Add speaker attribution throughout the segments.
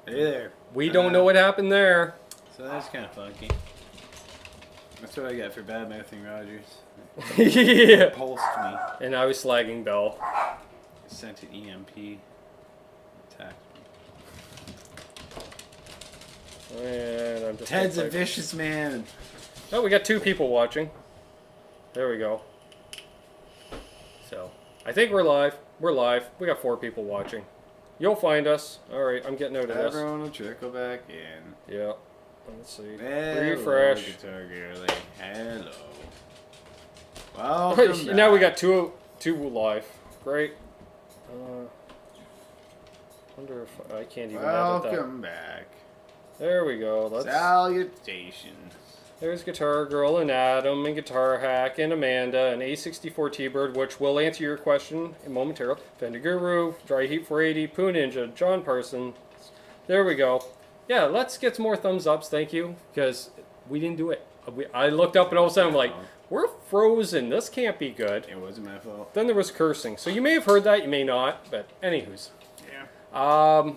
Speaker 1: Hey there.
Speaker 2: We don't know what happened there.
Speaker 1: So that's kind of funky. That's what I got for bad mouthing Rogers.
Speaker 2: Yeah.
Speaker 1: Pulsed me.
Speaker 2: And I was slagging Bell.
Speaker 1: Sent an EMP. Attacked me.
Speaker 2: And I'm just
Speaker 1: Ted's a vicious man.
Speaker 2: Oh, we got 2 people watching. There we go. So, I think we're live. We're live. We got 4 people watching. You'll find us. Alright, I'm getting out of this.
Speaker 1: Everyone will trickle back in.
Speaker 2: Yeah. Let's see.
Speaker 1: Hello,
Speaker 2: Refresh.
Speaker 1: Guitar girly. Hello. Welcome back.
Speaker 2: Now we got two live. Great. Wonder if I can't even edit that.
Speaker 1: Welcome back.
Speaker 2: There we go.
Speaker 1: Salutations.
Speaker 2: There's Guitar Girl and Adam and Guitar Hack and Amanda and A64 T-Bird, which will answer your question momentarily. Fender Guru, Dry Heat 480, Poo Ninja, John Parson. There we go. Yeah, let's get some more thumbs ups, thank you, because we didn't do it. I looked up and all of a sudden I'm like, we're frozen. This can't be good.
Speaker 1: It wasn't my fault.
Speaker 2: Then there was cursing. So you may have heard that, you may not, but anywho's.
Speaker 1: Yeah.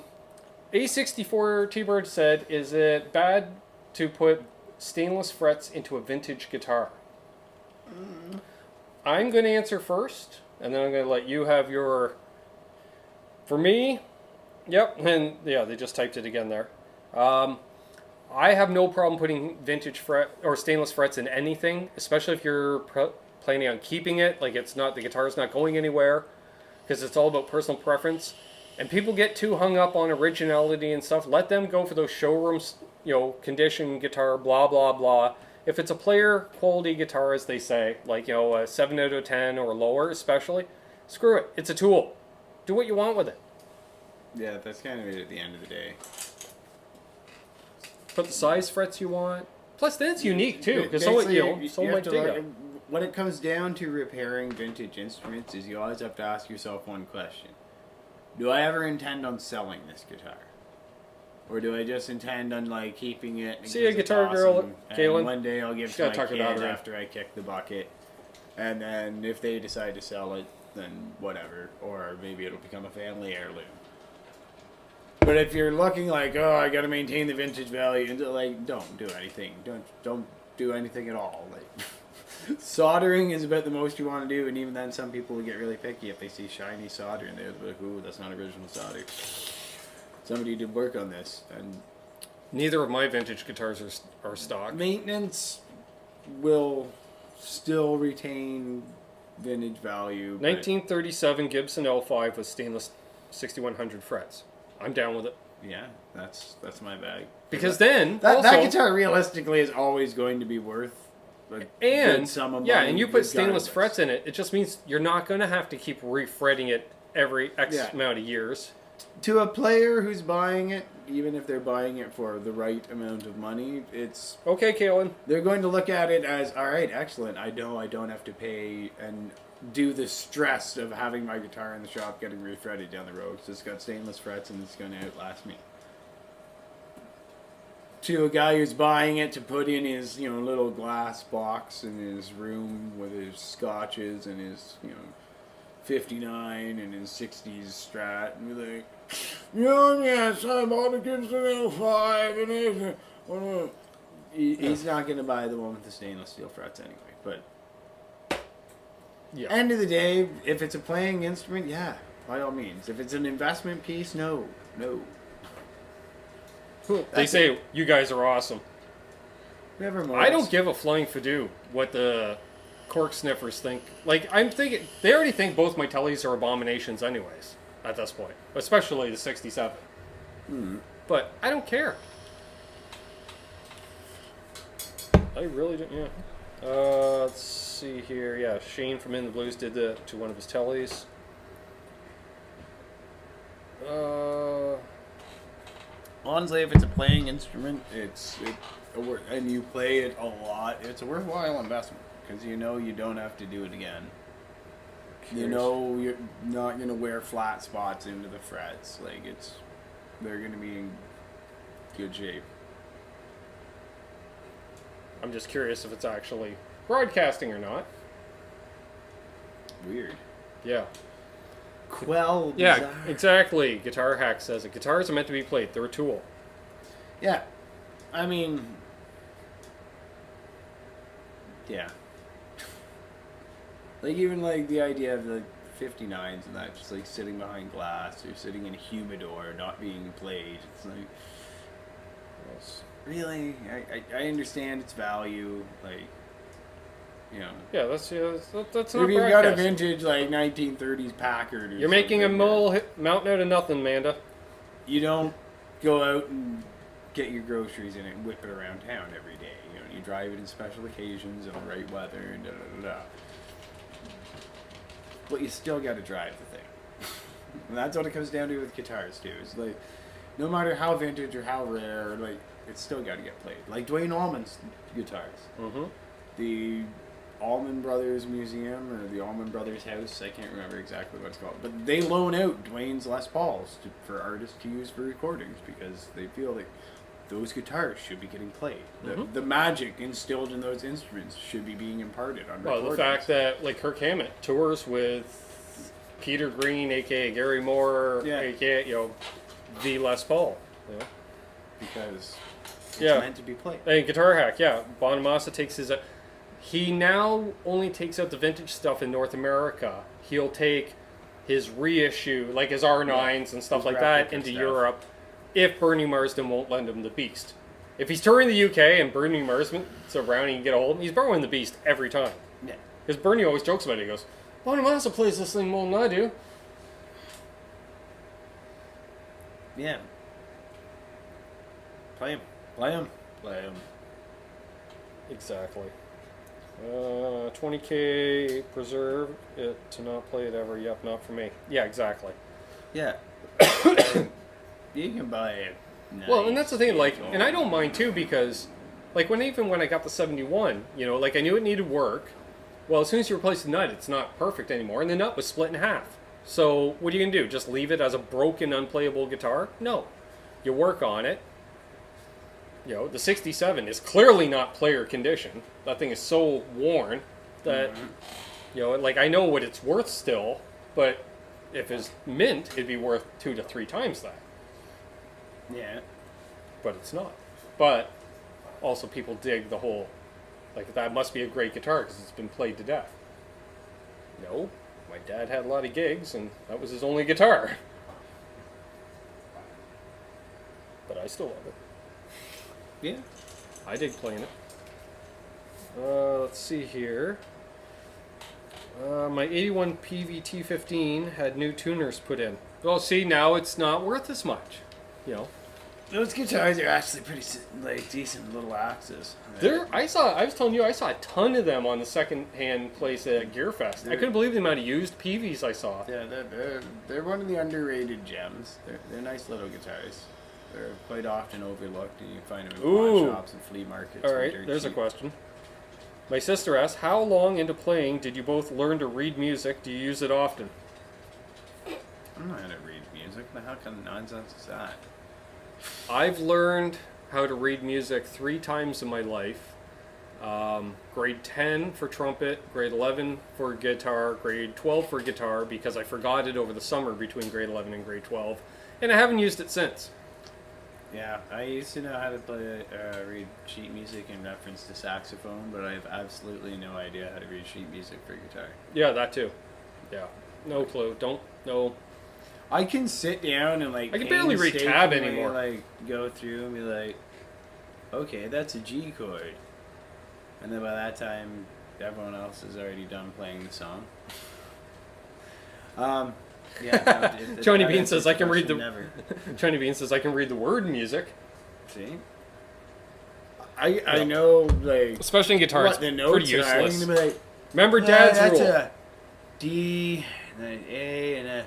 Speaker 2: A64 T-Bird said, is it bad to put stainless frets into a vintage guitar? I'm going to answer first, and then I'm going to let you have your... For me, yep, and yeah, they just typed it again there. I have no problem putting vintage fret or stainless frets in anything, especially if you're planning on keeping it, like it's not, the guitar's not going anywhere, because it's all about personal preference. And people get too hung up on originality and stuff. Let them go for those showrooms, condition guitar, blah, blah, blah. If it's a player quality guitar, as they say, like, a 7 out of 10 or lower especially, screw it. It's a tool. Do what you want with it.
Speaker 1: Yeah, that's kind of it at the end of the day.
Speaker 2: Put the size frets you want. Plus, then it's unique, too, because
Speaker 1: Basically,
Speaker 2: someone might dig it.
Speaker 1: When it comes down to repairing vintage instruments, is you always have to ask yourself one question. Do I ever intend on selling this guitar? Or do I just intend on, keeping it?
Speaker 2: See a Guitar Girl, Kaylin.
Speaker 1: One day I'll give it to my kids after I kick the bucket. And then if they decide to sell it, then whatever. Or maybe it'll become a family heirloom. But if you're looking like, oh, I got to maintain the vintage value, don't do anything. Don't do anything at all. Soldering is about the most you want to do, and even then, some people will get really picky if they see shiny solder, and they're like, "Ooh, that's not original solder." Somebody did work on this, and
Speaker 2: neither of my vintage guitars are stock.
Speaker 1: Maintenance will still retain vintage value.
Speaker 2: 1937 Gibson L5 with stainless 6100 frets. I'm down with it.
Speaker 1: Yeah, that's my bag.
Speaker 2: Because then
Speaker 1: that guitar realistically is always going to be worth.
Speaker 2: And you put stainless frets in it. It just means you're not going to have to keep refretting it every X amount of years.
Speaker 1: To a player who's buying it, even if they're buying it for the right amount of money, it's
Speaker 2: okay, Kaylin.
Speaker 1: They're going to look at it as, all right, excellent. I know I don't have to pay and do the stress of having my guitar in the shop getting refretted down the road because it's got stainless frets and it's going to outlast me. To a guy who's buying it to put in his, little glass box in his room with his scotches and his, 59 and his 60s Strat, and be like, yes, I bought a Gibson L5, and he's not going to buy the one with the stainless steel frets anyway. But end of the day, if it's a playing instrument, yeah, by all means. If it's an investment piece, no.
Speaker 2: They say you guys are awesome.
Speaker 1: Never mind.
Speaker 2: I don't give a flying fadoo what the cork sniffers think. I'm thinking they already think both my tellies are abominations, anyways. At this point, especially the '67. But I don't care. I really don't. Yeah. Let's see here. Yeah, Shane from In the Blues did that to one of his tellies.
Speaker 1: Honestly, if it's a playing instrument, and you play it a lot, it's a worthwhile investment because you don't have to do it again. You're not going to wear flat spots into the frets. They're going to be in good shape.
Speaker 2: I'm just curious if it's actually broadcasting or not.
Speaker 1: Weird.
Speaker 2: Yeah.
Speaker 1: quell.
Speaker 2: Yeah,
Speaker 1: desire.
Speaker 2: exactly. Guitar Hack says it. Guitars are meant to be played. They're a tool.
Speaker 1: Yeah, I mean, yeah. Like even like the idea of the 59s and that, just like sitting behind glass or sitting in a humidor, not being played. It's like, really, I understand its value, like, you know.
Speaker 2: Yeah, that's not
Speaker 1: If you've got a vintage like 1930s Packard, or
Speaker 2: you're making a mountain out of nothing, Manda.
Speaker 1: You don't go out and get your groceries in it and whip it around town every day. You know, you drive it in special occasions in the right weather and da da da da. But you still got to drive the thing. And that's what it comes down to with guitars too. It's like, no matter how vintage or how rare, like, it's still got to get played. Like Dwayne Allman's guitars.
Speaker 2: Mm-hmm.
Speaker 1: The Allman Brothers Museum or the Allman Brothers House, I can't remember exactly what it's called, but they loan out Dwayne's Les Pauls for artists to use for recordings because they feel like those guitars should be getting played. The magic instilled in those instruments should be being imparted on recordings.
Speaker 2: Well, the fact that, like, Kirk Hammett tours with Peter Green, a.k.a. Gary Moore, a.k.a., you know, the Les Paul. You know?
Speaker 1: Because it's meant to be played.
Speaker 2: And Guitar Hack, yeah. Bonamassa takes his... he now only takes out the vintage stuff in North America. He'll take his reissue, like his R9s and stuff like that, into Europe, if Bernie Marsden won't lend him the Beast. If he's touring the UK and Bernie Marsden's around and he can get a hold of him, he's borrowing the Beast every time.
Speaker 1: Yeah.
Speaker 2: Because Bernie always jokes about it. He goes, Bonamassa plays this thing more than I do.
Speaker 1: Yeah. Play him. Play him. Play him.
Speaker 2: Exactly. 20K, preserve it to not play it ever. Yep, not for me. Yeah, exactly.
Speaker 1: Yeah. You can buy it. Nice.
Speaker 2: Well, and that's the thing, like, and I don't mind too, because, like, when I got the 71, you know, like, I knew it needed work. Well, as soon as you replace the nut, it's not perfect anymore, and the nut was split in half. So, what are you going to do? Just leave it as a broken, unplayable guitar? No. You work on it. You know, the 67 is clearly not player condition. That thing is so worn that, you know, like, I know what it's worth still, but if it's mint, it'd be worth 2 to 3 times that.
Speaker 1: Yeah.
Speaker 2: But it's not. But also people dig the whole, like, that must be a great guitar because it's been played to death. No. My dad had a lot of gigs, and that was his only guitar. But I still love it.
Speaker 1: Yeah.
Speaker 2: I dig playing it. Let's see here. My 81 PVT-15 had new tuners put in. Well, see, now it's not worth as much. You know.
Speaker 1: Those guitars are actually pretty, like, decent little axes.
Speaker 2: I was telling you, I saw a ton of them on the second-hand place at Gearfest. I couldn't believe the amount of used PVs I saw.
Speaker 1: Yeah, they're one of the underrated gems. They're nice little guitars. They're quite often overlooked, and you find them in pawn shops and flea markets.
Speaker 2: All right, there's a question. My sister asks, how long into playing did you both learn to read music? Do you use it often?
Speaker 1: I'm not going to read music. The hell kind of nonsense is that?
Speaker 2: I've learned how to read music 3 times in my life. Grade 10 for trumpet, grade 11 for guitar, grade 12 for guitar, because I forgot it over the summer between grade 11 and grade 12, and I haven't used it since.
Speaker 1: Yeah, I used to know how to play, read sheet music in reference to saxophone, but I have absolutely no idea how to read sheet music for guitar.
Speaker 2: Yeah, that too. Yeah, no clue. Don't know.
Speaker 1: I can sit down and, like,
Speaker 2: I can barely read tab anymore.
Speaker 1: Like, go through and be like, okay, that's a G chord, and then by that time, everyone else is already done playing the song. Yeah. No,
Speaker 2: Johnny Bean says I can read the. Johnny Bean says I can read the word music.
Speaker 1: See. I know, like,
Speaker 2: especially in guitar, it's
Speaker 1: the notes
Speaker 2: pretty useless.
Speaker 1: I'm gonna be like,
Speaker 2: remember Dad's
Speaker 1: that's
Speaker 2: rule.
Speaker 1: A D and an A and a.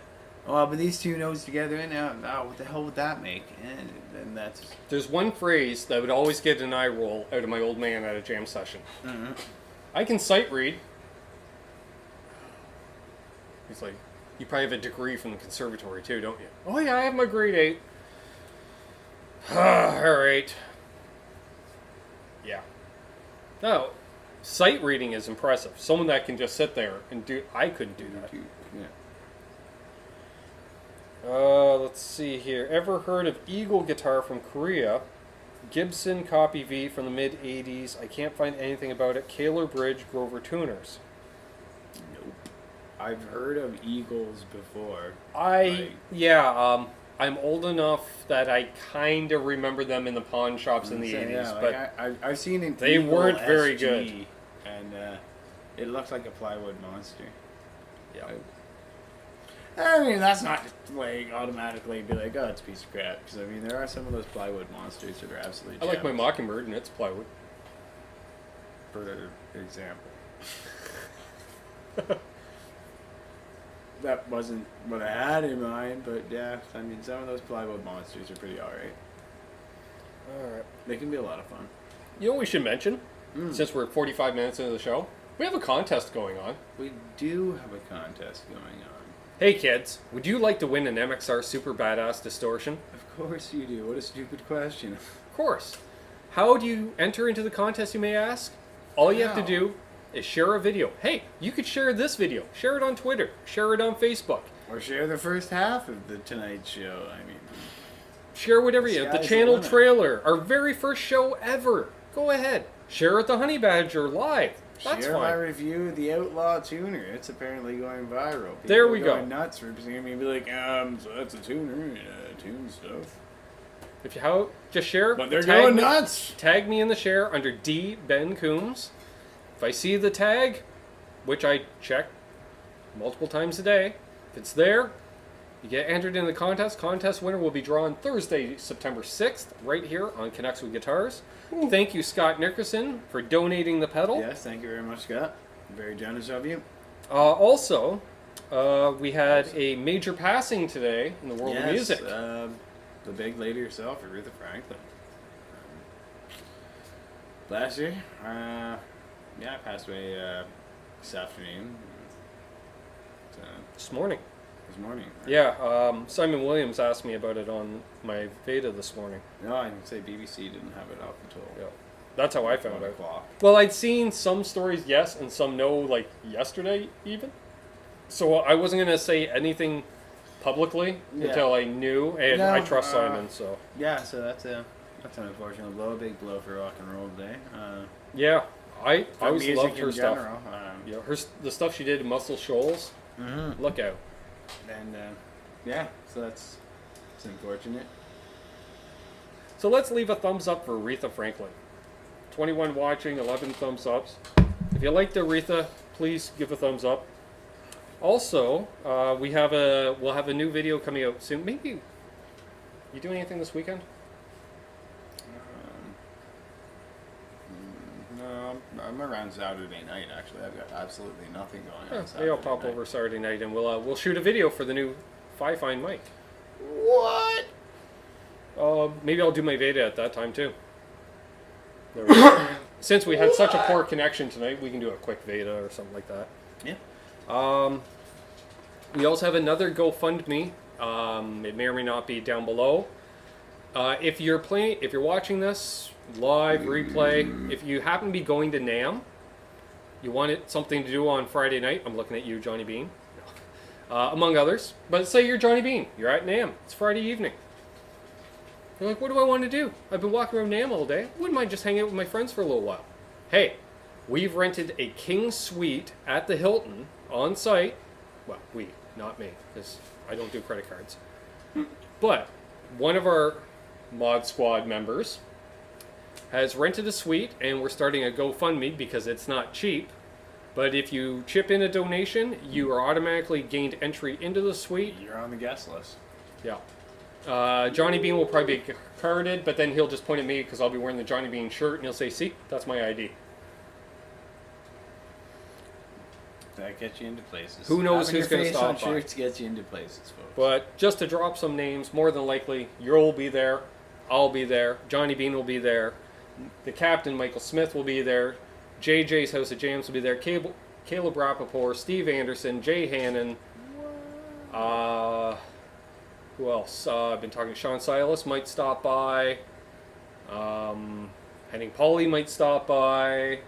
Speaker 1: Oh, but these 2 notes together, and now what the hell would that make? And then that's.
Speaker 2: There's one phrase that would always get an eye roll out of my old man at a jam session.
Speaker 1: Mm-hmm.
Speaker 2: I can sight read. He's like, you probably have a degree from the conservatory too, don't you? Oh yeah, I have my grade 8. All right. Yeah. No, sight reading is impressive. Someone that can just sit there and do. I couldn't do that.
Speaker 1: Yeah.
Speaker 2: Let's see here. Ever heard of Eagle guitar from Korea? Gibson Copy V from the mid 80s. I can't find anything about it. Kaler Bridge Grover tuners.
Speaker 1: Nope. I've heard of Eagles before.
Speaker 2: I'm old enough that I kind of remember them in the pawn shops in the 80s,
Speaker 1: yeah,
Speaker 2: but
Speaker 1: I've seen an
Speaker 2: they
Speaker 1: Eagle
Speaker 2: weren't very
Speaker 1: SG,
Speaker 2: good.
Speaker 1: and it looked like a plywood monster.
Speaker 2: Yeah.
Speaker 1: I mean, that's not like automatically be like, oh, it's a piece of crap. Because I mean, there are some of those plywood monsters that are absolutely.
Speaker 2: I like my
Speaker 1: gems,
Speaker 2: Mockingbird, and it's plywood.
Speaker 1: for example. That wasn't what I had in mind, but yeah, I mean, some of those plywood monsters are pretty alright.
Speaker 2: Alright.
Speaker 1: They can be a lot of fun.
Speaker 2: You know what we should mention? Since we're 45 minutes into the show, we have a contest going on.
Speaker 1: We do have a contest going on.
Speaker 2: Hey kids, would you like to win an MXR Super Badass Distortion?
Speaker 1: Of course you do. What a stupid question.
Speaker 2: Of course. How do you enter into the contest, you may ask? All you have to do is share a video. Hey, you could share this video. Share it on Twitter. Share it on Facebook.
Speaker 1: Or share the first half of the Tonight Show. I mean,
Speaker 2: share whatever you have. The
Speaker 1: Sky's the
Speaker 2: channel
Speaker 1: limit.
Speaker 2: trailer. Our very first show ever. Go ahead. Share it the Honey Badger live. That's
Speaker 1: share my
Speaker 2: fine.
Speaker 1: review of the Outlaw Tuner. It's apparently going viral. People
Speaker 2: There we
Speaker 1: are
Speaker 2: go.
Speaker 1: going nuts for seeing me be like, so that's a tuner, tune stuff.
Speaker 2: If you just share.
Speaker 1: But they're
Speaker 2: tag
Speaker 1: going
Speaker 2: me,
Speaker 1: nuts.
Speaker 2: Tag me in the share under D Ben Coombs. If I see the tag, which I check multiple times a day, if it's there, you get entered in the contest. Contest winner will be drawn Thursday, September 6th, right here on Connects with Guitars. Thank you, Scott Nickerson, for donating the pedal.
Speaker 1: Yes, thank you very much, Scott. Very generous of you.
Speaker 2: Also, we had a major passing today in the world of music.
Speaker 1: The big lady herself, Aretha Franklin. Last year, passed away this afternoon.
Speaker 2: This morning.
Speaker 1: This morning. Right?
Speaker 2: Yeah, Simon Williams asked me about it on my Veda this morning.
Speaker 1: No, I can say BBC didn't have it up until.
Speaker 2: Yeah. That's how I found
Speaker 1: 1
Speaker 2: out.
Speaker 1: o'clock.
Speaker 2: Well, I'd seen some stories yes and some no, like yesterday even. So I wasn't going to say anything publicly until I knew, and I trust Simon, so.
Speaker 1: Yeah, so that's an unfortunate blow, a big blow for rock and roll today.
Speaker 2: Yeah, I always
Speaker 1: music
Speaker 2: loved her
Speaker 1: in
Speaker 2: stuff.
Speaker 1: general,
Speaker 2: Yeah, the stuff she did in Muscle Shoals, look out.
Speaker 1: And so it's unfortunate.
Speaker 2: So let's leave a thumbs up for Aretha Franklin. 21 watching, 11 thumbs ups. If you liked Aretha, please give a thumbs up. Also, we'll have a new video coming out soon. Maybe you doing anything this weekend?
Speaker 1: No, I'm around Saturday night. Actually, I've got absolutely nothing going on.
Speaker 2: Maybe I'll pop over Saturday night and we'll shoot a video for the new Fine mic.
Speaker 1: What?
Speaker 2: Maybe I'll do my Veda at that time too. There we go. Since we had such a poor connection tonight, we can do a quick Veda or something like that.
Speaker 1: Yeah.
Speaker 2: We also have another GoFundMe. It may or may not be down below. If you're watching this live replay, if you happen to be going to NAMM, you wanted something to do on Friday night. I'm looking at you, Johnny Beane, among others. But say you're Johnny Beane. You're at NAMM. It's Friday evening. You're like, what do I want to do? I've been walking around NAMM all day. Wouldn't mind just hanging out with my friends for a little while. Hey, we've rented a king suite at the Hilton on site. Well, not me, because I don't do credit cards. But one of our Mod Squad members has rented a suite, and we're starting a GoFundMe because it's not cheap. But if you chip in a donation, you are automatically gained entry into the suite.
Speaker 1: You're on the guest list.
Speaker 2: Yeah. Johnny Bean will probably be carded, but then he'll just point at me because I'll be wearing the Johnny Bean shirt, and he'll say, see, that's my ID.
Speaker 1: That gets you into places.
Speaker 2: Who knows
Speaker 1: Having
Speaker 2: who's going to
Speaker 1: your face on
Speaker 2: stop by.
Speaker 1: shirts gets you into places, folks.
Speaker 2: But just to drop some names, more than likely, you'll be there, I'll be there, Johnny Bean will be there, the captain, Michael Smith, will be there, JJ's House of Jams will be there, Caleb Rapoport, Steve Andersen, Jay Hannon, who else? I've been talking to Sean Silas, might stop by, Henning Pauly might stop by.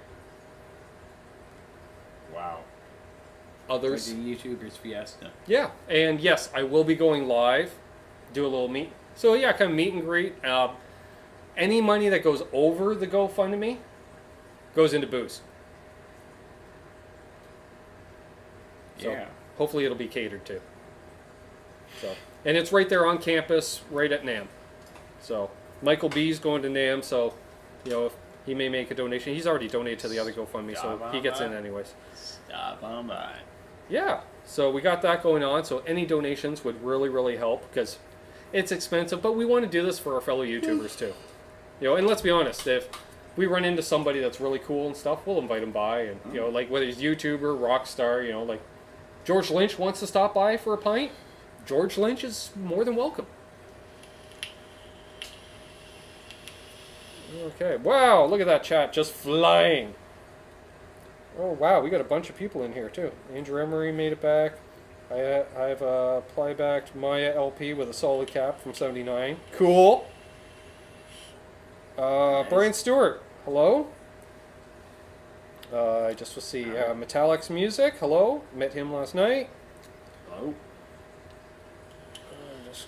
Speaker 1: Wow.
Speaker 2: others.
Speaker 1: Like the YouTubers Fiesta.
Speaker 2: Yeah, and yes, I will be going live, do a little meet. So yeah, kind of meet and greet. Any money that goes over the GoFundMe goes into booze. So
Speaker 1: Yeah.
Speaker 2: hopefully it'll be catered to. So, and it's right there on campus, right at NAMM. So Michael B's going to NAMM, so if he may make a donation. He's already donated to the other GoFundMe, so he gets in anyways.
Speaker 1: Stop on by.
Speaker 2: Yeah, so we got that going on. So any donations would really, really help because it's expensive, but we want to do this for our fellow YouTubers too. And let's be honest, if we run into somebody that's really cool and stuff, we'll invite them by, and like whether he's YouTuber, rock star, like George Lynch wants to stop by for a pint, George Lynch is more than welcome. Okay, wow, look at that chat just flying. Oh wow, we got a bunch of people in here too. Andrew Emery made it back. I have a plybacked Maya LP with a solid cap from '79. Cool.
Speaker 1: Nice.
Speaker 2: Brian Stewart, hello. I just will see Metallic's Music. Hello, met him last night.
Speaker 1: Hello.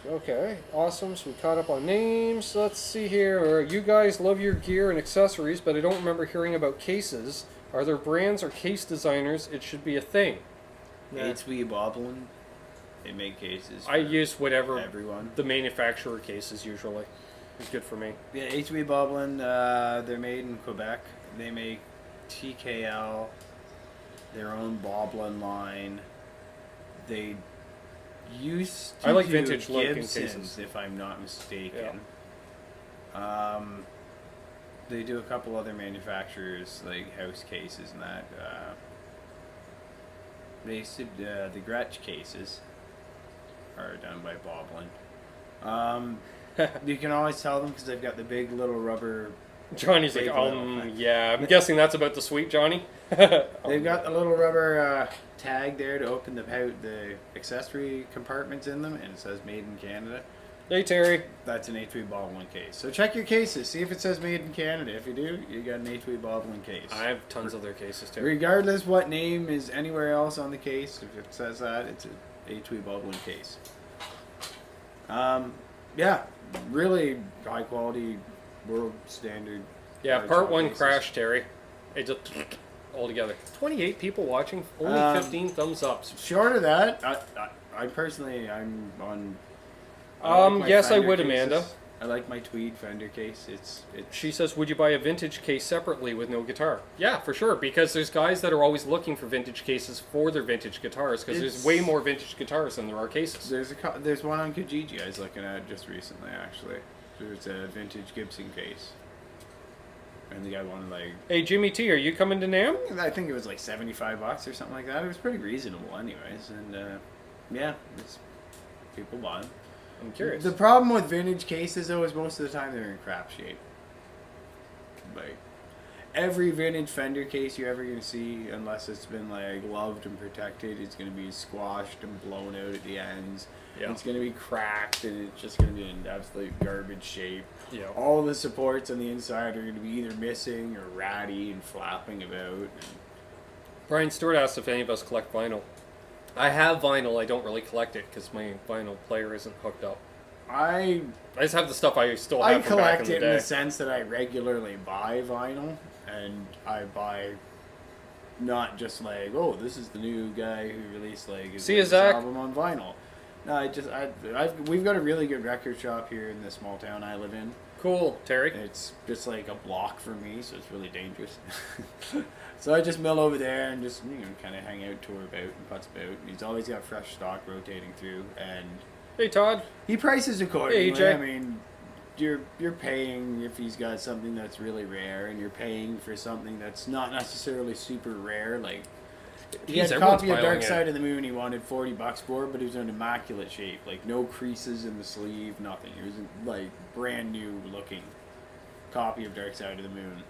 Speaker 2: Okay, awesome. So we caught up on names. Let's see here. You guys love your gear and accessories, but I don't remember hearing about cases. Are there brands or case designers? It should be a thing.
Speaker 1: HV Boblin. They make cases.
Speaker 2: I use whatever
Speaker 1: everyone.
Speaker 2: The manufacturer cases usually. It's good for me.
Speaker 1: Yeah, HV Boblin. They're made in Quebec. They make TKL, their own Boblin line. They used to
Speaker 2: I like
Speaker 1: do
Speaker 2: vintage look in
Speaker 1: Gibsons,
Speaker 2: cases.
Speaker 1: if I'm not mistaken. Yeah. They do a couple other manufacturers, like house cases and that. They used to, the Gretsch cases are done by Boblin. You can always tell them because they've got the big little rubber.
Speaker 2: Johnny's like, yeah, I'm guessing that's about the sweet Johnny.
Speaker 1: They've got the little rubber tag there to open the accessory compartments in them, and it says "Made in Canada."
Speaker 2: Hey Terry.
Speaker 1: That's an HV Boblin case. So check your cases, see if it says "Made in Canada." If you do, you got an HV Boblin case.
Speaker 2: I have tons of their cases too.
Speaker 1: Regardless what name is anywhere else on the case, if it says that, it's a HV Boblin case. Yeah, really high quality, world standard.
Speaker 2: Yeah, part one
Speaker 1: cases.
Speaker 2: crash, Terry. It just all together. 28 people watching, only 15 thumbs ups.
Speaker 1: Short of that, I personally, I'm on. I like my
Speaker 2: yes, I
Speaker 1: Fender
Speaker 2: would,
Speaker 1: cases.
Speaker 2: Amanda.
Speaker 1: I like my tweed Fender case. It's.
Speaker 2: She says, would you buy a vintage case separately with no guitar? Yeah, for sure, because there's guys that are always looking for vintage cases for their vintage guitars, because there's way more vintage guitars than there are cases.
Speaker 1: There's one on Kijiji I was looking at just recently, actually. There's a vintage Gibson case. And the guy wanted like...
Speaker 2: Hey, Jimmy T, are you coming to NAMM?
Speaker 1: I think it was like $75 or something like that. It was pretty reasonable anyways. And yeah, people buy them.
Speaker 2: I'm curious.
Speaker 1: The problem with vintage cases, though, is most of the time they're in crap shape. Like, every vintage Fender case you're ever going to see, unless it's been, like, loved and protected, it's going to be squashed and blown out at the ends. Yeah. It's going to be cracked, and it's just going to be in absolute garbage shape.
Speaker 2: Yeah.
Speaker 1: All the supports on the inside are going to be either missing or ratty and flapping about.
Speaker 2: Brian Stewart asked if any of us collect vinyl. I have vinyl. I don't really collect it because my vinyl player isn't hooked up. I just have the stuff I still have from back in the day. I collect it
Speaker 1: in the sense that I regularly buy vinyl, and I buy not just like, oh, this is the new guy who released like his album on vinyl. No, we've got a really good record shop here in the small town I live in.
Speaker 2: Cool, Terry.
Speaker 1: It's just like a block for me, so it's really dangerous. So I just mill over there and just kind of hang out, tour about, and putz about. He's always got fresh stock rotating through, and
Speaker 2: hey Todd,
Speaker 1: he prices accordingly.
Speaker 2: Hey EJ.
Speaker 1: I mean, you're paying if he's got something that's really rare, and you're paying for something that's not necessarily super rare. Like he had a copy of Dark Side of the Moon. He wanted $40 for, but it was in immaculate shape, like no creases in the sleeve, nothing. It was like brand new looking copy of Dark Side of the Moon,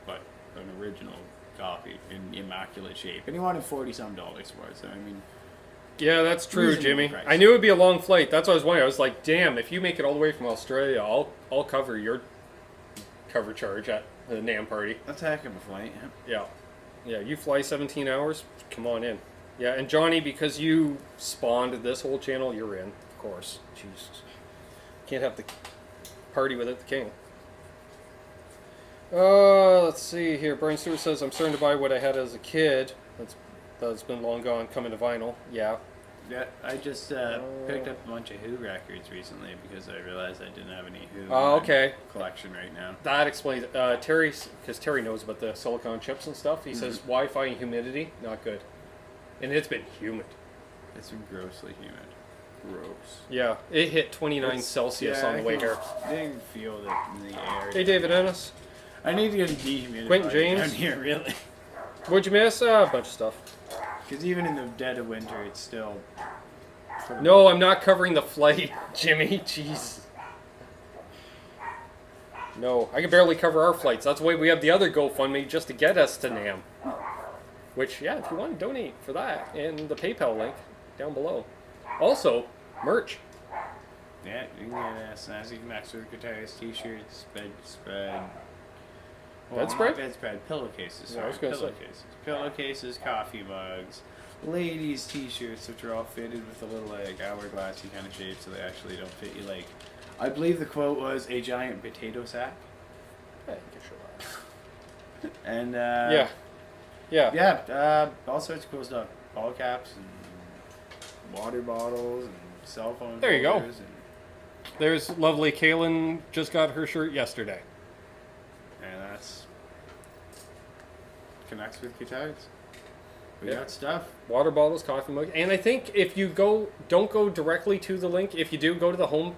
Speaker 1: but an original copy in immaculate shape, and he wanted $40-some for it. So I mean,
Speaker 2: yeah, that's true, Jimmy.
Speaker 1: Price.
Speaker 2: I knew it'd be a long flight. That's what I was wondering. I was like, damn, if you make it all the way from Australia, I'll cover your cover charge at the NAMM party.
Speaker 1: That's a heck of a flight.
Speaker 2: Yeah, you fly 17 hours. Come on in. Yeah, and Johnny, because you spawned this whole channel, you're in, of course. Jesus. Can't have the party without the king. Let's see here. Brian Stewart says, I'm starting to buy what I had as a kid. That's been long gone, coming to vinyl. Yeah.
Speaker 1: Yeah, I just picked up a bunch of Who records recently because I realized I didn't have any Who
Speaker 2: okay.
Speaker 1: collection right now.
Speaker 2: That explains it. Terry, because Terry knows about the silicon chips and stuff, he says Wi-Fi and humidity, not good. And it's been humid.
Speaker 1: It's been grossly humid. Gross.
Speaker 2: Yeah, it hit 29 Celsius on the way here.
Speaker 1: I didn't feel that in the air.
Speaker 2: Hey, David Ennis.
Speaker 1: I need to get a dehumidifier
Speaker 2: Quentin James.
Speaker 1: down here, really.
Speaker 2: What'd you miss? A bunch of stuff.
Speaker 1: Because even in the dead of winter, it's still...
Speaker 2: No, I'm not covering the flight, Jimmy. Jeez. No, I can barely cover our flights. That's why we have the other GoFundMe just to get us to NAMM. Which, yeah, if you want to donate for that, and the PayPal link down below. Also, merch.
Speaker 1: Yeah, you can get Snazzy Master guitars, t-shirts, bedspread. Well,
Speaker 2: Bedspread?
Speaker 1: Bedspread, pillowcases.
Speaker 2: Yeah, I was gonna say.
Speaker 1: Pillowcases, coffee mugs, ladies' t-shirts, which are all fitted with a little like hourglassy kind of shape, so they actually don't fit you like. I believe the quote was a giant potato sack.
Speaker 2: Yeah, you can show that.
Speaker 1: And
Speaker 2: Yeah.
Speaker 1: all sorts of cool stuff. Ball caps and water bottles and cell phone.
Speaker 2: There you go.
Speaker 1: holders and
Speaker 2: There's lovely Kaylin, just got her shirt yesterday.
Speaker 1: that's connects with guitars. We
Speaker 2: Yeah.
Speaker 1: got stuff.
Speaker 2: Water bottles, coffee mug. And I think if you don't go directly to the link. If you do, go to the home.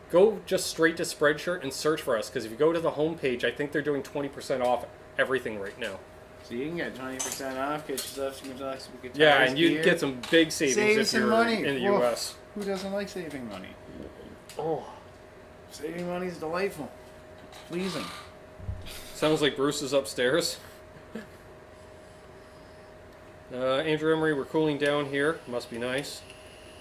Speaker 2: Go just straight to Spreadshirt and search for us. Because if you go to the home page, I think they're doing 20% off everything right now.
Speaker 1: So you can get 20% off, get yourself some guitars.
Speaker 2: Yeah, and you get some big savings
Speaker 1: Save
Speaker 2: if
Speaker 1: some
Speaker 2: you're
Speaker 1: money.
Speaker 2: in the
Speaker 1: Whoa.
Speaker 2: U.S.
Speaker 1: Who doesn't like saving money?
Speaker 2: Oh,
Speaker 1: Saving money is delightful. Pleasing.
Speaker 2: sounds like Bruce is upstairs. Andrew Emery, we're cooling down here. Must be nice.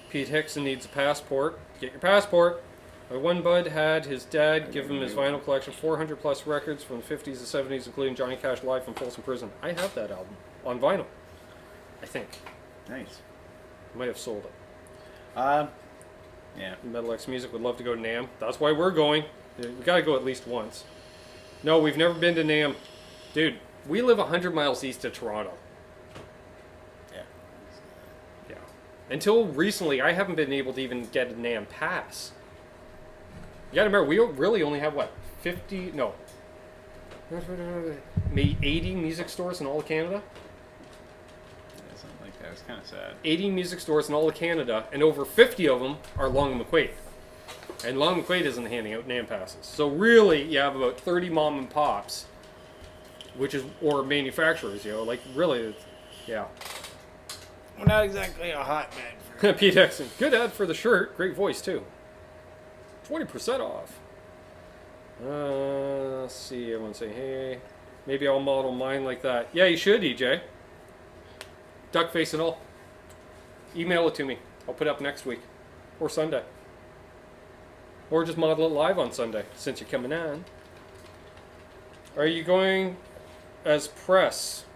Speaker 2: Pete Hickson needs a passport. Get your passport. My one bud had his dad give him his vinyl collection, 400 plus records from the 50s and 70s, including Johnny Cash live from Folsom Prison. I have that album on vinyl, I think.
Speaker 1: Nice.
Speaker 2: I might have sold it.
Speaker 1: Yeah.
Speaker 2: Metal X Music would love to go to NAMM. That's why we're going. We got to go at least once. No, we've never been to NAMM. Dude, we live 100 miles east of Toronto.
Speaker 1: Yeah.
Speaker 2: Yeah. Until recently, I haven't been able to even get a NAMM pass. You gotta remember, we really only have, what, 50, no, maybe 80 music stores in all of Canada?
Speaker 1: Yeah, something like that. It's kind of sad.
Speaker 2: 80 music stores in all of Canada, and over 50 of them are Long and McQuaid. And Long and McQuaid isn't handing out NAMM passes. So really, you have about 30 mom and pops, or manufacturers, like really, yeah.
Speaker 1: We're not exactly a hotbed for
Speaker 2: Pete Hickson, good ad for the shirt, great voice too. 20% off. Let's see, everyone say, hey, maybe I'll model mine like that. Yeah, you should, EJ. Duck face and all. Email it to me. I'll put it up next week. Or Sunday. Or just model it live on Sunday, since you're coming on. Are you going as press?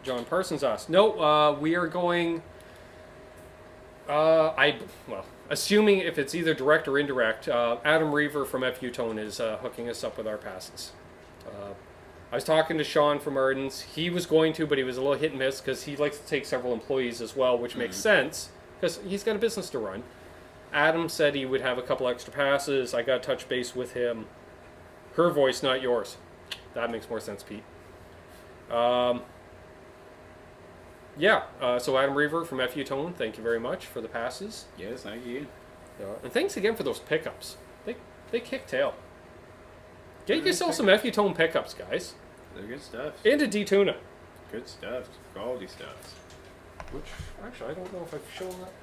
Speaker 2: John Parsons asked. No, we are going... assuming if it's either direct or indirect, Adam Reaver from FU Tone is hooking us up with our passes. I was talking to Sean from Ardens. He was going to, but he was a little hit and miss because he likes to take several employees as well, which makes sense because he's got a business to run. Adam said he would have a couple extra passes. I got to touch base with him. Her voice, not yours. That makes more sense, Pete. So Adam Reaver from FU Tone, thank you very much for the passes.
Speaker 1: Yes, thank you.
Speaker 2: And thanks again for those pickups. They kick tail. Get yourself some FU Tone pickups, guys.
Speaker 1: They're good stuff.
Speaker 2: And a D-Tuna.
Speaker 1: Good stuff. Quality stuff.
Speaker 2: Which, actually, I don't know if I've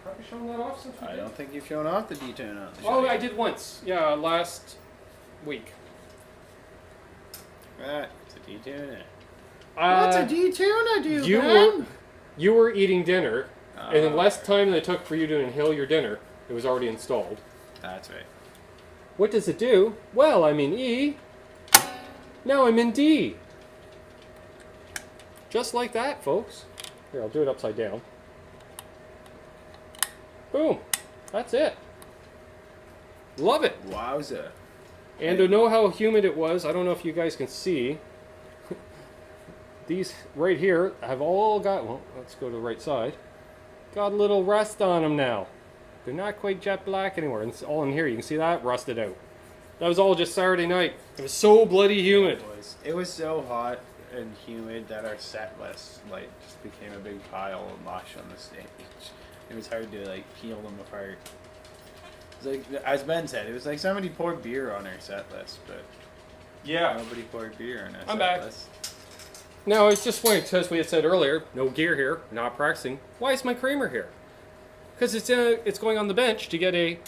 Speaker 2: probably shown that off since we
Speaker 1: I
Speaker 2: did.
Speaker 1: don't think you've shown off the D-Tuna.
Speaker 2: Oh, I did once. Yeah, last week.
Speaker 1: Right, it's a D-Tuna.
Speaker 3: What's a D-Tuna do, man?
Speaker 2: You were eating dinner, and in less time than it took for you to inhale your dinner, it was already installed.
Speaker 1: That's right.
Speaker 2: What does it do? Well, I'm in E. Now I'm in D. Just like that, folks. Here, I'll do it upside down. Boom. That's it. Love it.
Speaker 1: Wowza.
Speaker 2: And to know how humid it was, I don't know if you guys can see. These right here have all got, well, let's go to the right side. Got a little rust on them now. They're not quite jet black anymore. And it's all in here. You can see that rusted out. That was all just Saturday night. It was so bloody humid.
Speaker 1: It was so hot and humid that our set list like just became a big pile of mush on the stage. It was hard to like peel them apart. It was like, as Ben said, it was like somebody poured beer on our set list, but
Speaker 2: Yeah.
Speaker 1: nobody poured beer on our
Speaker 2: I'm
Speaker 1: set
Speaker 2: back.
Speaker 1: list.
Speaker 2: Now, it's just funny, because we had said earlier, no gear here, not practicing. Why is my Kramer here? Because it's going on the bench to get a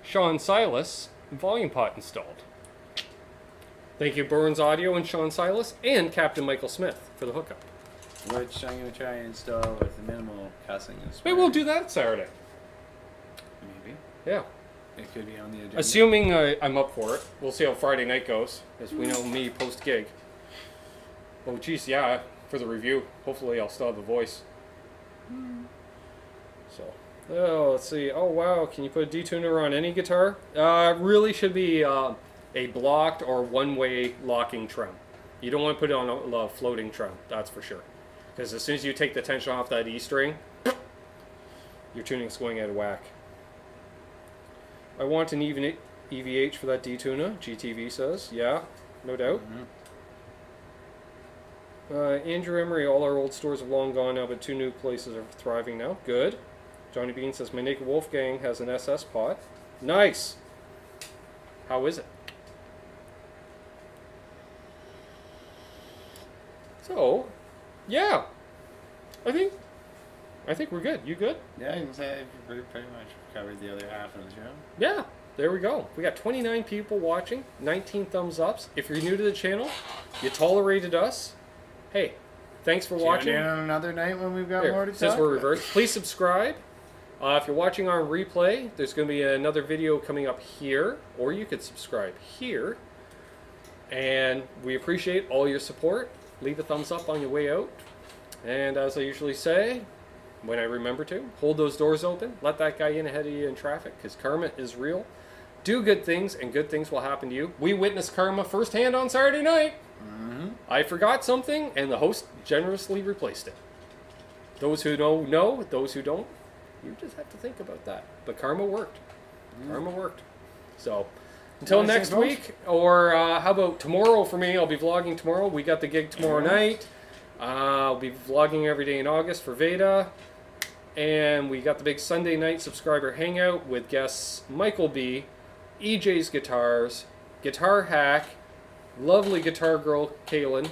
Speaker 2: Sean Silas volume pot installed. Thank you, Burns Audio and Sean Silas, and Captain Michael Smith for the hookup.
Speaker 1: Which I'm going to try and install with minimal cussing and
Speaker 2: Maybe
Speaker 1: swearing.
Speaker 2: we'll do that Saturday.
Speaker 1: Maybe.
Speaker 2: Yeah.
Speaker 1: It could be on the agenda.
Speaker 2: Assuming I'm up for it. We'll see how Friday night goes, as we know me post-gig. Oh, geez, yeah, for the review. Hopefully I'll still have the voice. So, oh, let's see. Oh, wow, can you put a detuner on any guitar? Really should be a blocked or one-way locking trem. You don't want to put it on a floating trem, that's for sure. Because as soon as you take the tension off that E string, your tuning's going out of whack. I want an even EVH for that detuner, GTV says. Yeah, no doubt. Andrew Emery, all our old stores have long gone now, but 2 new places are thriving now. Good. Johnny Bean says, my Naked Wolf Gang has an SS pot. Nice. How is it? So, yeah. I think we're good. You good?
Speaker 1: Yeah, you can say we pretty much covered the other half of the show.
Speaker 2: Yeah. There we go. We got 29 people watching, 19 thumbs ups. If you're new to the channel, you tolerated us. Hey, thanks for watching.
Speaker 1: Tune in on another night when we've got more to talk
Speaker 2: Since we're
Speaker 1: about.
Speaker 2: reversed, please subscribe. If you're watching on replay, there's going to be another video coming up here, or you could subscribe here. And we appreciate all your support. Leave a thumbs up on your way out. And as I usually say, when I remember to, hold those doors open. Let that guy in ahead of you in traffic, because karma is real. Do good things, and good things will happen to you. We witnessed karma firsthand on Saturday night. I forgot something, and the host generously replaced it. Those who know. Those who don't, you just have to think about that. But karma worked. Karma worked. So, until
Speaker 1: Nice
Speaker 2: next
Speaker 1: and
Speaker 2: week, or how about tomorrow for me? I'll be vlogging tomorrow. We got the gig tomorrow night. I'll be vlogging every day in August for Veda. And we got the big Sunday night subscriber hangout with guests Michael B., EJ's Guitars, Guitar Hack, lovely guitar girl Kaylin,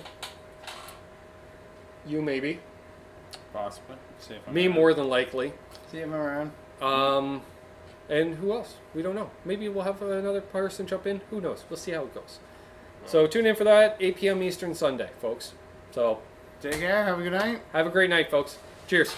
Speaker 2: you maybe,
Speaker 1: Possibly. See if I'm
Speaker 2: me
Speaker 1: around.
Speaker 2: more than likely,
Speaker 1: See if I'm around.
Speaker 2: and who else? We don't know. Maybe we'll have another person jump in. Who knows? We'll see how it goes. So tune in for that, 8 p.m. Eastern Sunday, folks. So
Speaker 1: Take care. Have a good night.
Speaker 2: have a great night, folks. Cheers.